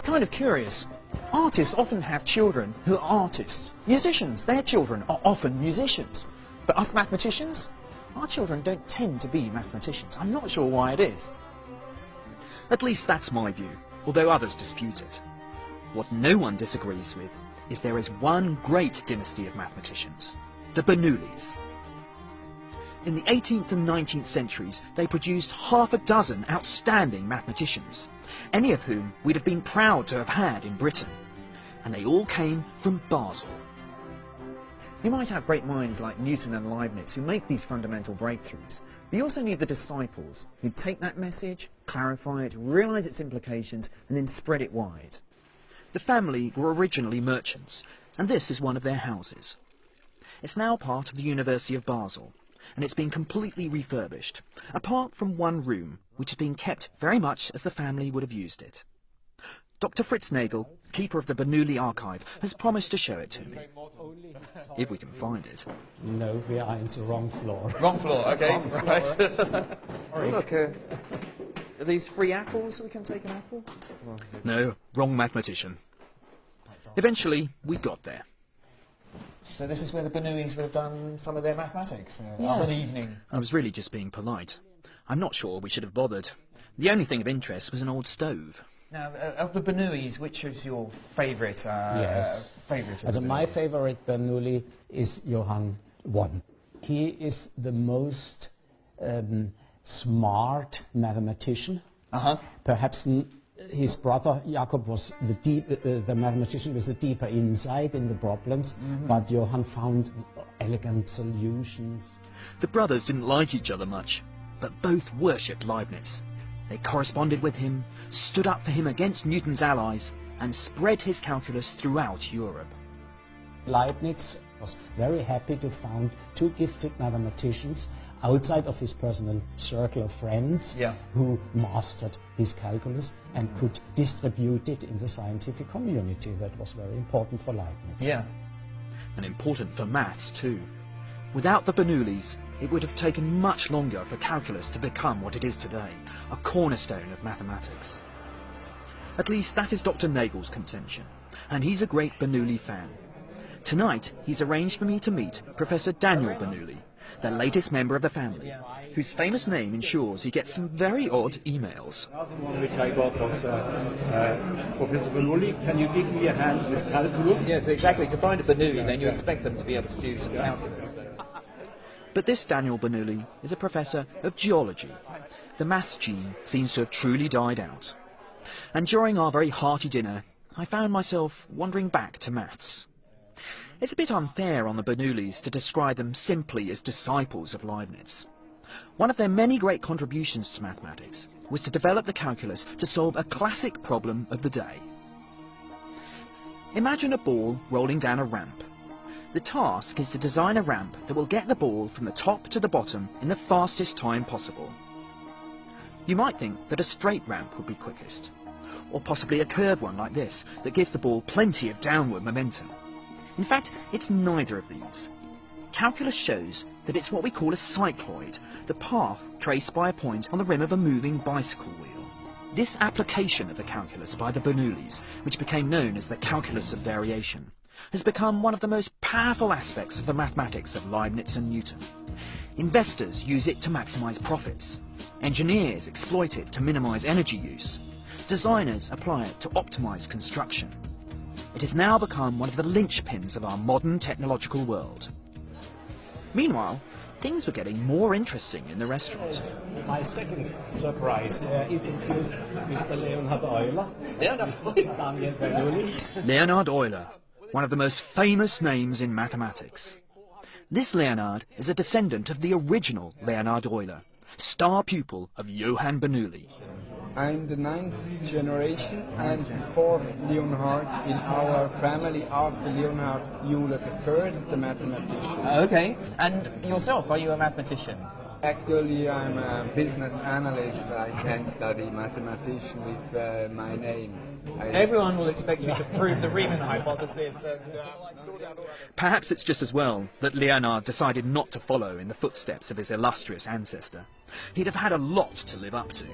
kind of curious. Artists often have children who are artists. Musicians, their children are often musicians. But us mathematicians, our children don't tend to be mathematicians. I'm not sure why it is. At least that's my view, although others dispute it. What no one disagrees with is there is one great dynasty of mathematicians, the Bernoullis. In the 18th and 19th centuries, they produced half a dozen outstanding mathematicians, any of whom we'd have been proud to have had in Britain. And they all came from Basel. You might have great minds like Newton and Leibniz who make these fundamental breakthroughs, but you also need the disciples who take that message, clarify it, realise its implications, and then spread it wide. The family were originally merchants, and this is one of their houses. It's now part of the University of Basel, and it's been completely refurbished, apart from one room, which has been kept very much as the family would have used it. Dr. Fritz Nagel, keeper of the Bernoulli archive, has promised to show it to me, if we can find it. No, we are in the wrong floor. Wrong floor, okay, wrong floor. Right. Look, are these free apples? We can take an apple? No, wrong mathematician. Eventually, we got there. So this is where the Bernoullis would have done some of their mathematics of Yes. an evening. I was really just being polite. I'm not sure we should have bothered. The only thing of interest was an old stove. Now, of the Bernoullis, which is your favourite? Yes. Favourite. My favorite Bernoulli is Johann I. He is the most smart mathematician. Perhaps his brother Jakob was the mathematician with the deeper insight in the problems, but Johann found elegant solutions. The brothers didn't like each other much, but both worshipped Leibniz. They corresponded with him, stood up for him against Newton's allies, and spread his calculus throughout Europe. Leibniz was very happy to find two gifted mathematicians outside of his personal circle of friends who mastered his calculus and could distribute it in the scientific community. That was very important for Leibniz. Yeah. And important for maths too. Without the Bernoullis, it would have taken much longer for calculus to become what it is today, a cornerstone of mathematics. At least that is Dr. Nagel's contention, and he's a great Bernoulli fan. Tonight, he's arranged for me to meet Professor Daniel Bernoulli, the latest member of the family, whose famous name ensures he gets some very odd emails. The one which I got was Professor Bernoli, can you give me a hand with calculus? Yes, exactly. To find a Bernoulli, then you expect them to be able to do some calculus. But this Daniel Bernoulli is a professor of geology. The maths gene seems to have truly died out. And during our very hearty dinner, I found myself wandering back to maths. It's a bit unfair on the Bernoullis to describe them simply as disciples of Leibniz. One of their many great contributions to mathematics was to develop the calculus to solve a classic problem of the day. Imagine a ball rolling down a ramp. The task is to design a ramp that will get the ball from the top to the bottom in the fastest time possible. You might think that a straight ramp would be quickest, or possibly a curved one like this that gives the ball plenty of downward momentum. In fact, it's neither of these. Calculus shows that it's what we call a cycloid, the path traced by a point on the rim of a moving bicycle wheel. This application of the calculus by the Bernoullis, which became known as the calculus of variation, has become one of the most powerful aspects of the mathematics of Leibniz and Newton. Investors use it to maximize profits. Engineers exploit it to minimize energy use. Designers apply it to optimize construction. It has now become one of the linchpins of our modern technological world. Meanwhile, things were getting more interesting in the restaurant. My second surprise, I introduced Mr. Leonhard Euler. Daniel Bernoulli. Leonhard Euler, one of the most famous names in mathematics. This Leonhard is a descendant of the original Leonhard Euler, star pupil of Johann Bernoulli. I'm the 9th generation and the 4th Leonhard in our family after Leonhard Euler the first, the mathematician. Okay, and yourself, are you a mathematician? Actually, I'm a business analyst. I can't study mathematician with my name. Everyone will expect you to prove the Riemann hypothesis. Perhaps it's just as well that Leonhard decided not to follow in the footsteps of his illustrious ancestor. He'd have had a lot to live up to.